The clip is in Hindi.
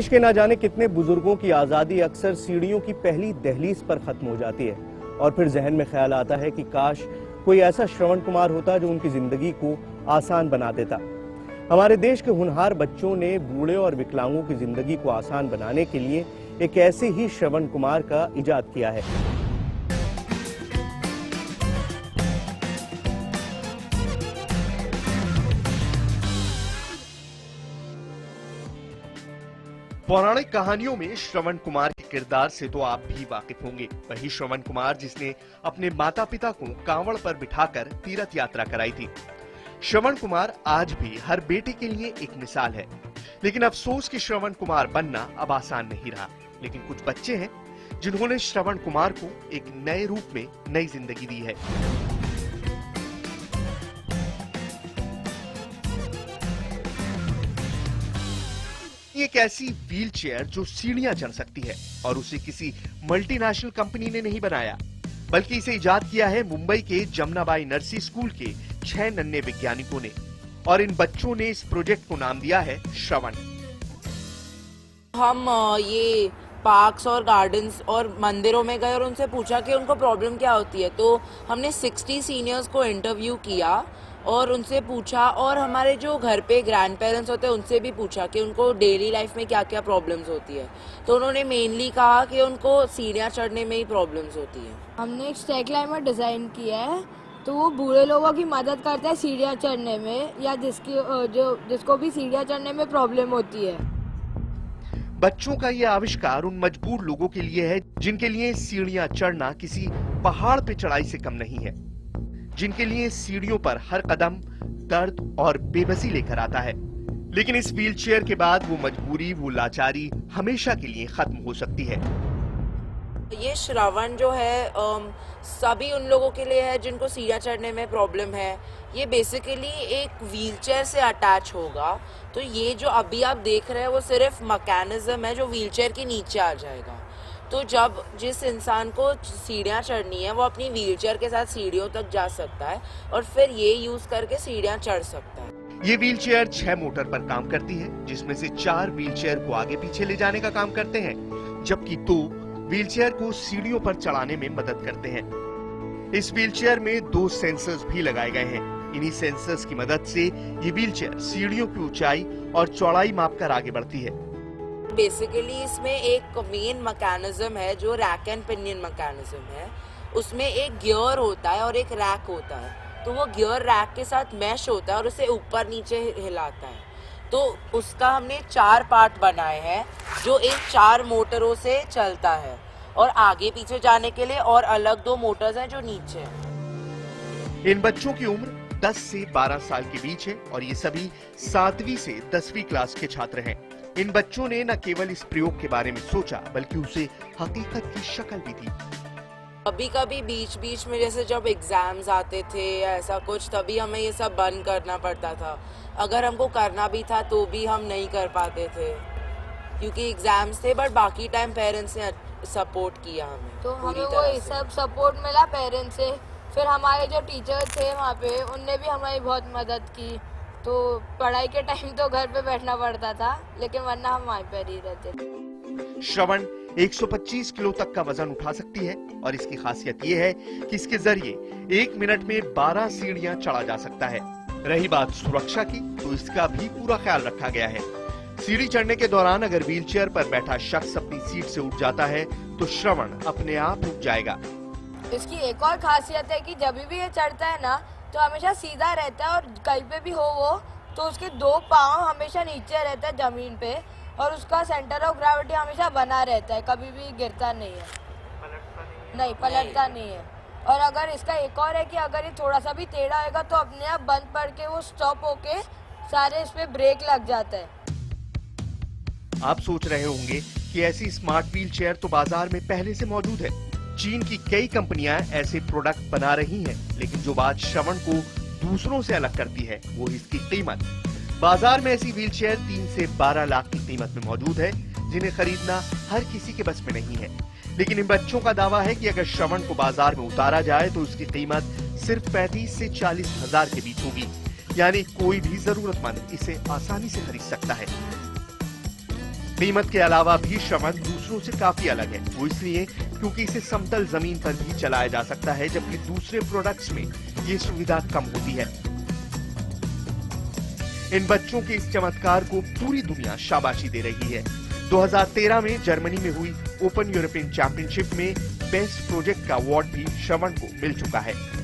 देश के ना जाने कितने बुजुर्गों की आजादी अक्सर सीढ़ियों की पहली दहलीज पर खत्म हो जाती है और फिर जहन में ख्याल आता है कि काश कोई ऐसा श्रवण कुमार होता जो उनकी जिंदगी को आसान बना देता। हमारे देश के होनहार बच्चों ने बूढ़े और विकलांगों की जिंदगी को आसान बनाने के लिए एक ऐसे ही श्रवण कुमार का इजाद किया है। पौराणिक कहानियों में श्रवण कुमार के किरदार से तो आप भी वाकिफ होंगे। वही श्रवण कुमार जिसने अपने माता पिता को कांवड़ पर बिठाकर तीर्थ यात्रा कराई थी। श्रवण कुमार आज भी हर बेटे के लिए एक मिसाल है। लेकिन अफसोस कि श्रवण कुमार बनना अब आसान नहीं रहा। लेकिन कुछ बच्चे हैं जिन्होंने श्रवण कुमार को एक नए रूप में नई जिंदगी दी है। एक ऐसी व्हील चेयर जो सीढ़ियां चढ़ सकती है और उसे किसी मल्टीनेशनल कंपनी ने नहीं बनाया, बल्कि इसे इजाद किया है मुंबई के जमनाबाई नरसी स्कूल के 6 नन्हे वैज्ञानिकों ने। और इन बच्चों ने इस प्रोजेक्ट को नाम दिया है श्रवण। हम ये पार्क्स और गार्डन्स और मंदिरों में गए और उनसे पूछा कि उनको प्रॉब्लम क्या होती है। तो हमने 60 सीनियर्स को इंटरव्यू किया और उनसे पूछा, और हमारे जो घर पे ग्रैंड पेरेंट्स होते हैं उनसे भी पूछा कि उनको डेली लाइफ में क्या क्या प्रॉब्लम्स होती है। तो उन्होंने मेनली कहा कि उनको सीढ़ियाँ चढ़ने में ही प्रॉब्लम्स होती है। हमने एक स्टेयर क्लाइंबर डिज़ाइन किया है, तो वो बूढ़े लोगों की मदद करता है सीढ़ियाँ चढ़ने में, या जिसको भी सीढ़ियाँ चढ़ने में प्रॉब्लम होती है। बच्चों का ये आविष्कार उन मजबूर लोगों के लिए है जिनके लिए सीढ़ियां चढ़ना किसी पहाड़ पे चढ़ाई से कम नहीं है, जिनके लिए सीढ़ियों पर हर कदम दर्द और बेबसी लेकर आता है। लेकिन इस व्हीलचेयर के बाद वो मजबूरी, वो लाचारी हमेशा के लिए खत्म हो सकती है। ये श्रवण जो है सभी उन लोगों के लिए है जिनको सीढ़ियाँ चढ़ने में प्रॉब्लम है। ये बेसिकली एक व्हीलचेयर से अटैच होगा। तो ये जो अभी आप देख रहे हैं वो सिर्फ मैकेनिज्म है जो व्हीलचेयर के नीचे आ जाएगा। तो जब जिस इंसान को सीढ़ियाँ चढ़नी है वो अपनी व्हीलचेयर के साथ सीढ़ियों तक जा सकता है और फिर ये यूज करके सीढ़ियाँ चढ़ सकता है। ये व्हीलचेयर 6 मोटर पर काम करती है, जिसमें से 4 व्हीलचेयर को आगे पीछे ले जाने का काम करते हैं, जबकि 2 व्हीलचेयर को सीढ़ियों पर चढ़ाने में मदद करते हैं। इस व्हीलचेयर में 2 सेंसर्स भी लगाए गए हैं। इन्हीं सेंसर्स की मदद से ये व्हीलचेयर सीढ़ियों की ऊंचाई और चौड़ाई मापकर आगे बढ़ती है। बेसिकली इसमें एक मेन मैकेनिज्म है जो रैक एंड पिनियन मैकेनिज्म है। उसमें एक गियर होता है और एक रैक होता है। तो वो गियर रैक के साथ मैश होता है और उसे ऊपर नीचे हिलाता है। तो उसका हमने 4 पार्ट बनाए हैं जो इन 4 मोटरों से चलता है, और आगे पीछे जाने के लिए और अलग 2 मोटर्स हैं जो नीचे हैं। इन बच्चों की उम्र 10 से 12 साल के बीच है और ये सभी 7वीं से 10वीं क्लास के छात्र हैं। इन बच्चों ने न केवल इस प्रयोग के बारे में सोचा बल्कि उसे हकीकत की शक्ल भी दी। कभी कभी बीच बीच में जैसे जब एग्जाम्स आते थे या ऐसा कुछ, तभी हमें ये सब बंद करना पड़ता था। अगर हमको करना भी था तो भी हम नहीं कर पाते थे क्योंकि एग्जाम्स थे, बट बाकी टाइम पेरेंट्स ने सपोर्ट किया हमें। तो हमें वो सब सपोर्ट मिला पेरेंट्स से। फिर हमारे जो टीचर थे वहाँ पे उनने भी हमारी बहुत मदद की। तो पढ़ाई के टाइम तो घर पे बैठना पड़ता था, लेकिन वरना हम वहीं पर ही रहते थे। श्रवण 125 किलो तक का वजन उठा सकती है और इसकी खासियत ये है कि इसके जरिए 1 मिनट में 12 सीढ़ियां चढ़ा जा सकता है। रही बात सुरक्षा की, तो इसका भी पूरा ख्याल रखा गया है। सीढ़ी चढ़ने के दौरान अगर व्हीलचेयर पर बैठा शख्स अपनी सीट से उठ जाता है तो श्रवण अपने आप रुक जाएगा। इसकी एक और खासियत है कि जब भी ये चढ़ता है ना तो हमेशा सीधा रहता है, और कहीं पे भी हो वो तो उसके 2 पाँव हमेशा नीचे रहता है जमीन पे, और उसका सेंटर ऑफ ग्रेविटी हमेशा बना रहता है, कभी भी गिरता नहीं है, पलटता नहीं है। और अगर इसका एक और है कि अगर ये थोड़ा सा भी टेढ़ा होगा तो अपने आप बंद पड़ के वो स्टॉप होके सारे इस पे ब्रेक लग जाता है। आप सोच रहे होंगे कि ऐसी स्मार्ट व्हीलचेयर तो बाजार में पहले से मौजूद है। चीन की कई कंपनियां ऐसे प्रोडक्ट बना रही हैं, लेकिन जो बात श्रवण को दूसरों से अलग करती है वो इसकी कीमत। बाजार में ऐसी व्हीलचेयर 3 से 12 लाख की कीमत में मौजूद है, जिन्हें खरीदना हर किसी के बस में नहीं है। लेकिन इन बच्चों का दावा है कि अगर श्रवण को बाजार में उतारा जाए तो उसकी कीमत सिर्फ 35 से 40 हजार के बीच होगी, यानी कोई भी जरूरतमंद इसे आसानी से खरीद सकता है। कीमत के अलावा भी श्रवण दूसरों से काफी अलग है। वो इसलिए क्योंकि इसे समतल जमीन पर भी चलाया जा सकता है, जबकि दूसरे प्रोडक्ट्स में ये सुविधा कम होती है। इन बच्चों के इस चमत्कार को पूरी दुनिया शाबाशी दे रही है। 2013 में जर्मनी में हुई ओपन यूरोपियन चैंपियनशिप में बेस्ट प्रोजेक्ट का अवार्ड भी श्रवण को मिल चुका है।